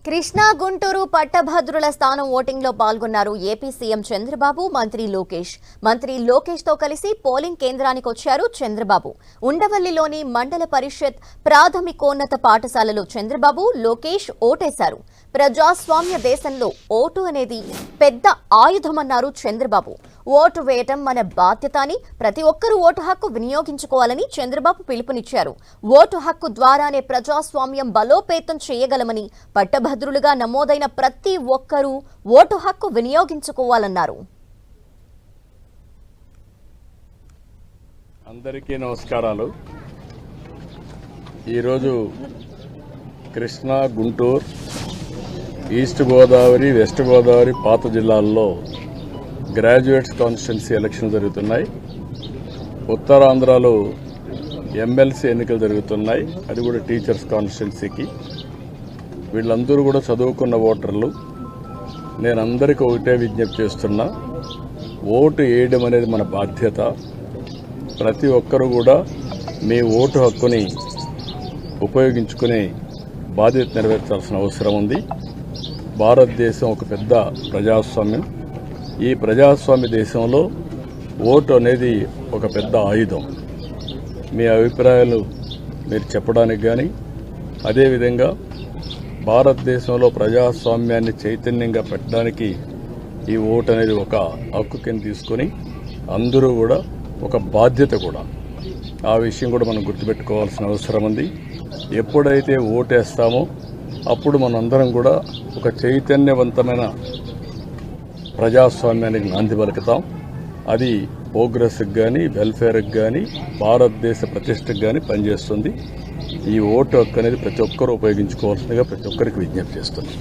కృష్ణా గుంటూరు పట్టభద్రుల స్థానం ఓటింగ్ లో పాల్గొన్నారు ఏపీ సీఎం చంద్రబాబు మంత్రి లోకేష్ తో కలిసి పోలింగ్ కేంద్రానికి వచ్చారు చంద్రబాబు. ఉండవల్లిలోని మండల పరిషత్ ప్రాథమికోన్నత పాఠశాలలో చంద్రబాబు లోకేష్ ఓటేశారు. ప్రజాస్వామ్య దేశంలో ఓటు అనేది పెద్ద ఆయుధమన్నారు చంద్రబాబు. ఓటు వేయటం మన బాధ్యత అని, ప్రతి ఒక్కరూ ఓటు హక్కు వినియోగించుకోవాలని చంద్రబాబు పిలుపునిచ్చారు. ఓటు హక్కు ద్వారానే ప్రజాస్వామ్యం బలోపేతం చేయగలమని, పట్టభద్రులుగా నమోదైన ప్రతి ఒక్కరూ ఓటు హక్కు వినియోగించుకోవాలన్నారు. అందరికీ నమస్కారాలు. ఈరోజు కృష్ణా, గుంటూరు, ఈస్ట్ గోదావరి, వెస్ట్ గోదావరి పాత జిల్లాల్లో గ్రాడ్యుయేట్స్ కాన్స్టిట్యున్సీ ఎలక్షన్ జరుగుతున్నాయి. ఉత్తరాంధ్రలో ఎమ్మెల్సీ ఎన్నికలు జరుగుతున్నాయి, అది కూడా టీచర్స్ కాన్స్టిట్యున్సీకి. వీళ్ళందరూ కూడా చదువుకున్న ఓటర్లు. నేను అందరికీ ఒకటే విజ్ఞప్తి చేస్తున్నా, ఓటు వేయడం అనేది మన బాధ్యత. ప్రతి ఒక్కరూ కూడా మీ ఓటు హక్కుని ఉపయోగించుకునే బాధ్యత నెరవేర్చాల్సిన అవసరం ఉంది. భారతదేశం ఒక పెద్ద ప్రజాస్వామ్యం. ఈ ప్రజాస్వామ్య దేశంలో ఓటు అనేది ఒక పెద్ద ఆయుధం. మీ అభిప్రాయాలు మీరు చెప్పడానికి కానీ, అదేవిధంగా భారతదేశంలో ప్రజాస్వామ్యాన్ని చైతన్యంగా పెట్టడానికి ఈ ఓటు అనేది ఒక హక్కు కింద తీసుకొని అందరూ కూడా ఒక బాధ్యత కూడా. ఆ విషయం కూడా మనం గుర్తుపెట్టుకోవాల్సిన అవసరం ఉంది. ఎప్పుడైతే ఓటేస్తామో అప్పుడు మనందరం కూడా ఒక చైతన్యవంతమైన ప్రజాస్వామ్యానికి నాంది పలుకుతాం. అది ప్రోగ్రెస్కి కానీ, వెల్ఫేర్కి కానీ, భారతదేశ ప్రతిష్టకు కానీ పనిచేస్తుంది. ఈ ఓటు హక్కు అనేది ప్రతి ఒక్కరూ ఉపయోగించుకోవాల్సిందిగా ప్రతి ఒక్కరికి విజ్ఞప్తి చేస్తున్నాం.